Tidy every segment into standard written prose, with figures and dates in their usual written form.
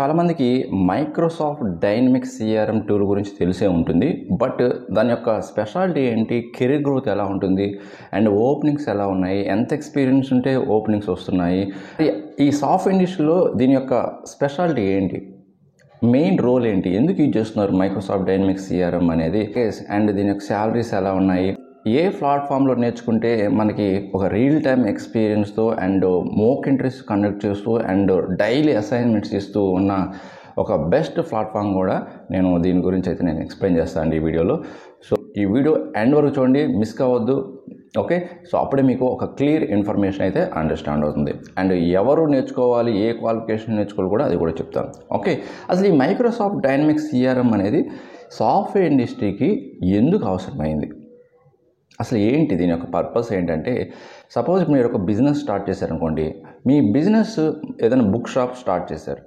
చాలామందికి Microsoft dynamics CRM tool గురించి తెలిసే ఉంటుంది. బట్ దాని యొక్క స్పెషాలిటీ ఏంటి, కెరీర్ గ్రోత్ ఎలా ఉంటుంది, అండ్ ఓపెనింగ్స్ ఎలా ఉన్నాయి, ఎంత ఎక్స్పీరియన్స్ ఉంటే ఓపెనింగ్స్ వస్తున్నాయి, ఈ సాఫ్ట్ ఇండస్ట్రీలో దీని యొక్క స్పెషాలిటీ ఏంటి, మెయిన్ రోల్ ఏంటి, ఎందుకు యూజ్ చేస్తున్నారు మైక్రోసాఫ్ట్ డైనమిక్స్ సిఆర్ఎం అనేది, అండ్ దీని యొక్క శాలరీస్ ఎలా ఉన్నాయి, ఏ ప్లాట్ఫామ్లో నేర్చుకుంటే మనకి ఒక రియల్ టైమ్ ఎక్స్పీరియన్స్తో అండ్ మోక్ ఇంట్రెస్ట్ కండక్ట్ చేస్తూ అండ్ డైలీ అసైన్మెంట్స్ ఇస్తూ ఉన్న ఒక బెస్ట్ ప్లాట్ఫామ్ కూడా నేను దీని గురించి అయితే నేను ఎక్స్ప్లెయిన్ చేస్తాను ఈ వీడియోలో. సో ఈ వీడియో ఎండ్ వరకు చూడండి, మిస్ కావద్దు. ఓకే, సో అప్పుడే మీకు ఒక క్లియర్ ఇన్ఫర్మేషన్ అయితే అండర్స్టాండ్ అవుతుంది. అండ్ ఎవరు నేర్చుకోవాలి, ఏ క్వాలిఫికేషన్ నేర్చుకోవాలి కూడా అది కూడా చెప్తాను. ఓకే, అసలు ఈ మైక్రోసాఫ్ట్ డైనమిక్స్ సిఆర్ఎం అనేది సాఫ్ట్వేర్ ఇండస్ట్రీకి ఎందుకు అవసరమైంది, అసలు ఏంటి దీని యొక్క పర్పస్ ఏంటంటే, సపోజ్ మీరు ఒక బిజినెస్ స్టార్ట్ చేశారనుకోండి, మీ బిజినెస్ ఏదైనా బుక్ షాప్ స్టార్ట్ చేశారు,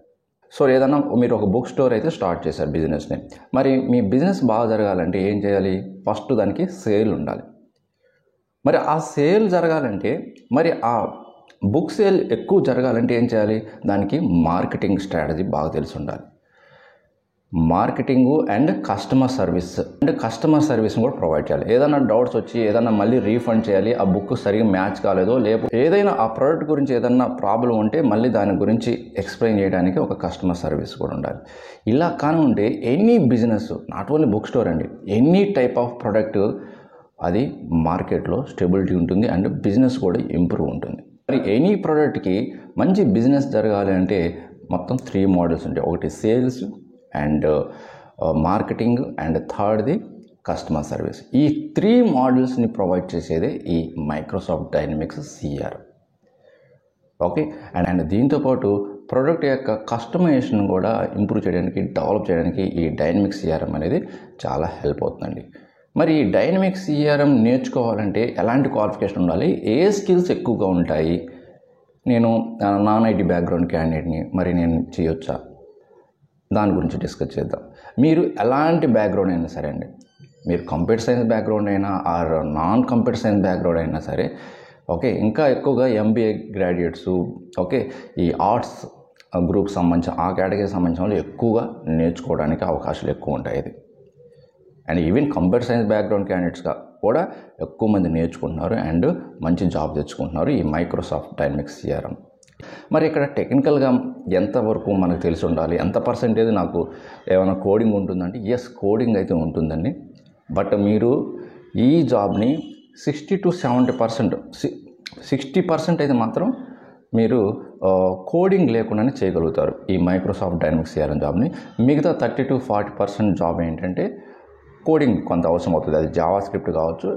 సో ఏదైనా మీరు ఒక బుక్ స్టోర్ అయితే స్టార్ట్ చేశారు బిజినెస్ని. మరి మీ బిజినెస్ బాగా జరగాలంటే ఏం చేయాలి, ఫస్ట్ దానికి సేల్ ఉండాలి. మరి ఆ సేల్ జరగాలంటే, మరి ఆ బుక్ సేల్ ఎక్కువ జరగాలంటే ఏం చేయాలి, దానికి మార్కెటింగ్ స్ట్రాటజీ బాగా తెలిసి ఉండాలి. మార్కెటింగు అండ్ కస్టమర్ సర్వీస్ని కూడా ప్రొవైడ్ చేయాలి. ఏదైనా డౌట్స్ వచ్చి ఏదైనా మళ్ళీ రీఫండ్ చేయాలి, ఆ బుక్ సరిగ్గా మ్యాచ్ కాలేదో, లేకపోతే ఏదైనా ఆ ప్రోడక్ట్ గురించి ఏదైనా ప్రాబ్లం ఉంటే మళ్ళీ దాని గురించి ఎక్స్ప్లెయిన్ చేయడానికి ఒక కస్టమర్ సర్వీస్ కూడా ఉండాలి. ఇలా కానుంటే any business, not only book store అండి, ఎనీ టైప్ ఆఫ్ ప్రోడక్ట్ అది మార్కెట్లో స్టెబిలిటీ ఉంటుంది అండ్ బిజినెస్ కూడా ఇంప్రూవ్ ఉంటుంది. మరి ఎనీ ప్రోడక్ట్కి మంచి బిజినెస్ జరగాలి అంటే మొత్తం 3 మోడల్స్ ఉంటాయి. ఒకటి సేల్స్ అండ్ మార్కెటింగ్ అండ్ థర్డ్ది కస్టమర్ సర్వీస్. ఈ 3 మోడల్స్ని ప్రొవైడ్ చేసేదే ఈ Microsoft dynamics CRM. Okay, and దీంతోపాటు ప్రోడక్ట్ యొక్క కస్టమైజేషన్ కూడా ఇంప్రూవ్ చేయడానికి, డెవలప్ చేయడానికి ఈ డైనమిక్స్ సిఆర్ఎం అనేది చాలా హెల్ప్ అవుతుందండి. మరి ఈ డైనమిక్స్ సిఆర్ఎం నేర్చుకోవాలంటే ఎలాంటి క్వాలిఫికేషన్ ఉండాలి, ఏ స్కిల్స్ ఎక్కువగా ఉంటాయి, నేను నాన్ ఐటీ బ్యాక్గ్రౌండ్ క్యాండిడేట్ని, మరి నేను చేయొచ్చా, దాని గురించి డిస్కస్ చేద్దాం. మీరు ఎలాంటి బ్యాక్గ్రౌండ్ అయినా సరే అండి, మీరు కంప్యూటర్ సైన్స్ బ్యాక్గ్రౌండ్ అయినా or non computer science background అయినా సరే, ఓకే, ఇంకా ఎక్కువగా ఎంబీఏ గ్రాడ్యుయేట్స్, ఓకే, ఈ ఆర్ట్స్ గ్రూప్ సంబంధించిన ఆ కేటగిరీకి సంబంధించిన వాళ్ళు ఎక్కువగా నేర్చుకోవడానికి అవకాశాలు ఎక్కువ ఉంటాయి. ఇది and even computer science background క్యాండిడేట్స్గా కూడా ఎక్కువ మంది నేర్చుకుంటున్నారు అండ్ మంచి జాబ్ తెచ్చుకుంటున్నారు ఈ మైక్రోసాఫ్ట్ డైనమిక్స్ సిఆర్ఎం. మరి ఇక్కడ టెక్నికల్గా ఎంతవరకు మనకు తెలిసి ఉండాలి, ఎంత పర్సెంటేజ్ నాకు ఏమైనా కోడింగ్ ఉంటుందంటే, ఎస్, కోడింగ్ అయితే ఉంటుందండి. బట్ మీరు ఈ జాబ్ని 60 to 70%, 60% అయితే మాత్రం మీరు కోడింగ్ లేకుండానే చేయగలుగుతారు ఈ మైక్రోసాఫ్ట్ డైనమిక్స్ సిఆర్ఎం జాబ్ని. మిగతా 30 to 40% జాబ్ ఏంటంటే కోడింగ్ కొంత అవసరం అవుతుంది. అది జావా స్క్రిప్ట్ కావచ్చు,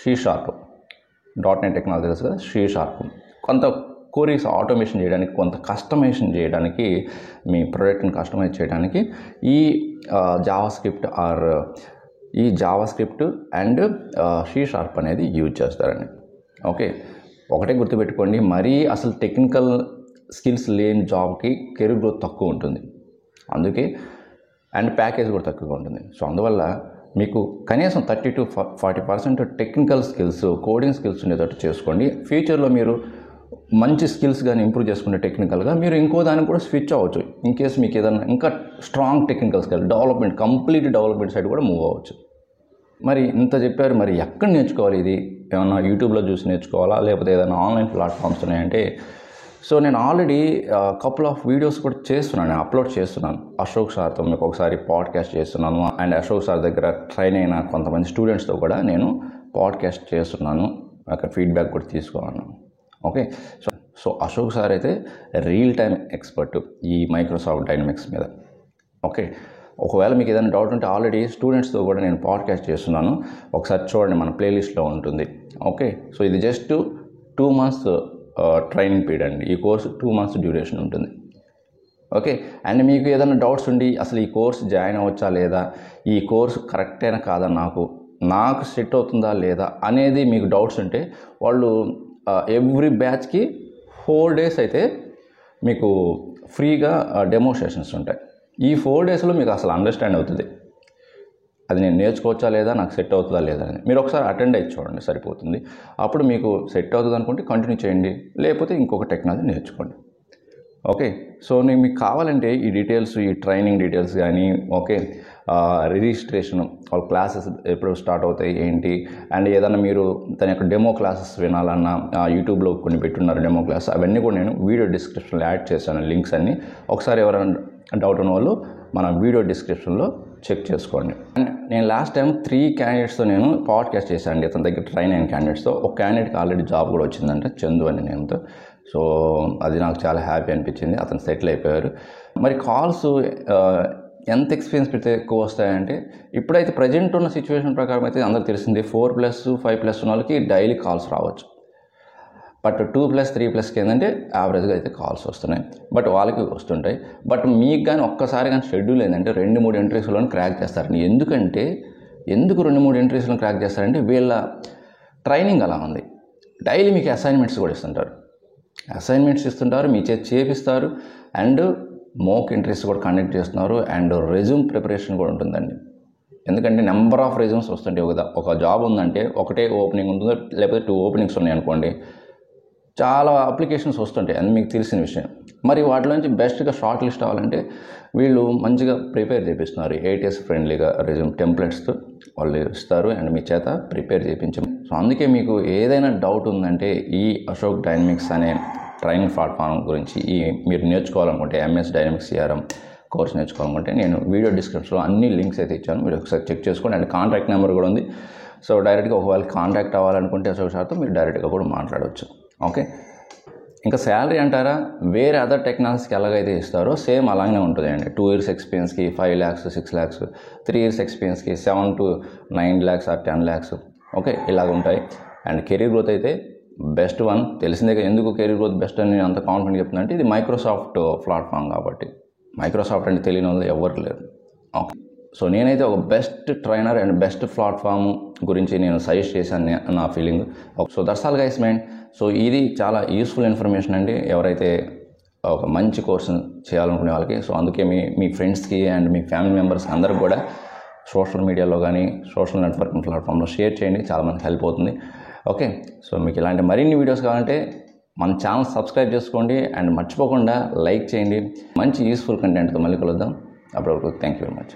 C# .NET టెక్నాలజీ తెలుసు కదా, C# కొంత కోరీస్ ఆటోమేషన్ చేయడానికి, కొంత కస్టమైజేషన్ చేయడానికి, మీ ప్రోడక్ట్ని కస్టమైజ్ చేయడానికి ఈ జావా స్క్రిప్ట్ అండ్ C# అనేది యూజ్ చేస్తారండి. ఓకే, ఒకటే గుర్తుపెట్టుకోండి, మరీ అసలు టెక్నికల్ స్కిల్స్ లేని జాబ్కి కెరీర్ గ్రోత్ తక్కువ ఉంటుంది, అందుకే అండ్ ప్యాకేజ్ కూడా తక్కువగా ఉంటుంది. సో అందువల్ల మీకు కనీసం 30 to 40% technical skills, coding skills ఉండేటట్టు చేసుకోండి. ఫ్యూచర్లో మీరు మంచి స్కిల్స్ కానీ ఇంప్రూవ్ చేసుకుంటే టెక్నికల్గా మీరు ఇంకో దానికి కూడా స్విచ్ అవ్వచ్చు. ఇన్ కేస్ మీకు ఏదైనా ఇంకా strong technical skill complete development side కూడా మూవ్ అవ్వచ్చు. మరి ఇంత చెప్పారు, మరి ఎక్కడ నేర్చుకోవాలి ఇది, ఏమన్నా యూట్యూబ్లో చూసి నేర్చుకోవాలా, లేకపోతే ఏదైనా ఆన్లైన్ ప్లాట్ఫామ్స్ ఉన్నాయంటే, సో నేను ఆల్రెడీ కపుల్ ఆఫ్ వీడియోస్ కూడా చేస్తున్నాను, అప్లోడ్ చేస్తున్నాను. అశోక్ సార్తో మీకు ఒకసారి పాడ్కాస్ట్ చేస్తున్నాను, అండ్ అశోక్ సార్ దగ్గర ట్రైన్ అయిన కొంతమంది స్టూడెంట్స్తో కూడా నేను పాడ్కాస్ట్ చేస్తున్నాను, అక్కడ ఫీడ్బ్యాక్ కూడా తీసుకున్నాను. ఓకే, సో అశోక్ సార్ అయితే రియల్ టైమ్ ఎక్స్పర్ట్ ఈ మైక్రోసాఫ్ట్ డైనమిక్స్ మీద. ఓకే, ఒకవేళ మీకు ఏదైనా డౌట్ ఉంటే ఆల్రెడీ స్టూడెంట్స్తో కూడా నేను పాడ్కాస్ట్ చేస్తున్నాను, ఒకసారి చూడండి, మన ప్లేలిస్ట్లో ఉంటుంది. ఓకే, సో ఇది జస్ట్ 2 months ట్రైనింగ్ పీరియడ్ అండి. ఈ కోర్స్ 2 months డ్యూరేషన్ ఉంటుంది. ఓకే, అండ్ మీకు ఏదైనా డౌట్స్ ఉండి అసలు ఈ కోర్స్ జాయిన్ అవ్వచ్చా లేదా, ఈ కోర్స్ కరెక్ట్ అయినా కాదా, నాకు సెట్ అవుతుందా లేదా అనేది మీకు డౌట్స్ ఉంటే, వాళ్ళు ఎవ్రీ బ్యాచ్కి 4 days అయితే మీకు ఫ్రీగా డెమోన్స్ట్రేషన్స్ ఉంటాయి. ఈ 4 daysలో మీకు అసలు అండర్స్టాండ్ అవుతుంది, అది నేను నేర్చుకోవచ్చా లేదా, నాకు సెట్ అవుతుందా లేదా అని. మీరు ఒకసారి అటెండ్ అయ్యి చూడండి, సరిపోతుంది. అప్పుడు మీకు సెట్ అవుతుంది అనుకుంటే కంటిన్యూ చేయండి, లేకపోతే ఇంకొక టెక్నాలజీ నేర్చుకోండి. ఓకే. సో నేను మీకు కావాలంటే ఈ డీటెయిల్స్, ఈ ట్రైనింగ్ డీటెయిల్స్ కానీ, ఓకే, రిజిస్ట్రేషన్, వాళ్ళ క్లాసెస్ ఎప్పుడు స్టార్ట్ అవుతాయి ఏంటి, అండ్ ఏదైనా మీరు దాని యొక్క డెమో క్లాసెస్ వినాలన్నా యూట్యూబ్లో కొన్ని పెట్టున్నారు డెమో క్లాస్, అవన్నీ కూడా నేను వీడియో డిస్క్రిప్షన్లో యాడ్ చేశాను లింక్స్ అన్నీ. ఒకసారి ఎవరైనా డౌట్ ఉన్న వాళ్ళు మన వీడియో డిస్క్రిప్షన్లో చెక్ చేసుకోండి. అండ్ నేను లాస్ట్ టైం 3 క్యాండిడేట్స్తో నేను పాడ్కాస్ట్ చేశాను అండి, అతని దగ్గర ట్రైన్ అయిన క్యాండిడేట్స్తో. ఒక క్యాండిడేట్కి ఆల్రెడీ జాబ్ కూడా వచ్చిందంటే, చందు అని నేమ్తో. సో అది నాకు చాలా హ్యాపీ అనిపించింది, అతను సెటిల్ అయిపోయారు. మరి కాల్స్ ఎంత ఎక్స్పీరియన్స్ పెడితే ఎక్కువ వస్తాయంటే, ఇప్పుడైతే ప్రజెంట్ ఉన్న సిచ్యువేషన్ ప్రకారం అయితే అందరికి తెలిసింది 4+, 5+ ఉన్న వాళ్ళకి డైలీ కాల్స్ రావచ్చు. బట్ 2+, 3+కి ఏంటంటే యావరేజ్గా అయితే కాల్స్ వస్తున్నాయి, బట్ వాళ్ళకి వస్తుంటాయి. బట్ మీకు కానీ ఒక్కసారి కానీ షెడ్యూల్ ఏంటంటే 2-3 ఇంటర్వ్యూస్లోనే క్రాక్ చేస్తారండి. ఎందుకు 2-3 ఇంటర్వ్యూస్లో క్రాక్ చేస్తారంటే వీళ్ళ ట్రైనింగ్ అలా ఉంది. డైలీ మీకు అసైన్మెంట్స్ కూడా ఇస్తుంటారు, మీ చేతి చేపిస్తారు, అండ్ మోక్ ఇంటర్వ్యూస్ కూడా కండక్ట్ చేస్తున్నారు, అండ్ రెజ్యూమ్ ప్రిపరేషన్ కూడా ఉంటుందండి. ఎందుకంటే నెంబర్ ఆఫ్ రెజ్యూమ్స్ వస్తుంటాయి. ఒక జాబ్ ఉందంటే ఒకటే ఓపెనింగ్ ఉంటుందో, లేకపోతే 2 ఓపెనింగ్స్ ఉన్నాయి అనుకోండి, చాలా అప్లికేషన్స్ వస్తుంటాయి, అది మీకు తెలిసిన విషయం. మరి వాటిలోంచి బెస్ట్గా షార్ట్ లిస్ట్ అవ్వాలంటే వీళ్ళు మంచిగా ప్రిపేర్ చేపిస్తున్నారు. ATS ఫ్రెండ్లీగా రెజ్యూమ్ టెంప్లెట్స్తో వాళ్ళు ఇస్తారు, అండ్ మీ చేత ప్రిపేర్ చేయించాం. సో అందుకే మీకు ఏదైనా డౌట్ ఉందంటే ఈ అశోక్ డైనమిక్స్ అనే ట్రైనింగ్ ప్లాట్ఫామ్ గురించి మీరు నేర్చుకోవాలనుకుంటే, MS డైనమిక్స్ CRM కోర్స్ నేర్చుకోవాలనుకుంటే నేను వీడియో డిస్క్రిప్షన్లో అన్ని లింక్స్ అయితే ఇచ్చాను, మీరు ఒకసారి చెక్ చేసుకోండి. అండ్ కాంటాక్ట్ నెంబర్ కూడా ఉంది. సో డైరెక్ట్గా ఒకవేళ కాంటాక్ట్ అవ్వాలనుకుంటే అశోక్ సార్తో మీరు డైరెక్ట్గా కూడా మాట్లాడవచ్చు. ఓకే. ఇంకా శాలరీ అంటారా, వేరే అదర్ టెక్నాలజీస్కి ఎలాగైతే ఇస్తారో సేమ్ అలాగే ఉంటుందండి. 2 years ఎక్స్పీరియన్స్కి 5 lakhs, 6 lakhs, 3 years ఎక్స్పీరియన్స్కి 7 to 9 lakhs or 10 lakhs. Okay, ఇలాగ ఉంటాయి. అండ్ కెరీర్ గ్రోత్ అయితే బెస్ట్ వన్ తెలిసిందే. ఎందుకు కెరీర్ గ్రోత్ బెస్ట్ అని నేను అంత కాన్ఫిడెంట్ చెప్తున్నా అంటే, ఇది మైక్రోసాఫ్ట్ ప్లాట్ఫామ్ కాబట్టి. మైక్రోసాఫ్ట్ అంటే తెలియని వాళ్ళు ఎవరు లేరు. ఓకే. సో నేనైతే ఒక best trainer and best platform గురించి నేను సజెస్ట్ చేశాను నా feeling. So that's all guys mind. So ఇది చాలా యూస్ఫుల్ ఇన్ఫర్మేషన్ అండి ఎవరైతే ఒక మంచి కోర్సు చేయాలనుకునే వాళ్ళకి. సో అందుకే మీ ఫ్రెండ్స్కి అండ్ మీ ఫ్యామిలీ మెంబర్స్కి అందరికి కూడా సోషల్ మీడియాలో కానీ సోషల్ నెట్వర్కింగ్ ప్లాట్ఫామ్లో షేర్ చేయండి, చాలామందికి హెల్ప్ అవుతుంది. ఓకే. సో మీకు ఇలాంటి మరిన్ని వీడియోస్ కావాలంటే మన ఛానల్ సబ్స్క్రైబ్ చేసుకోండి, అండ్ మర్చిపోకుండా లైక్ చేయండి. మంచి యూస్ఫుల్ కంటెంట్తో మళ్ళీ కలుద్దాం. అప్పటివరకు థ్యాంక్ యూ వెరీ మచ్.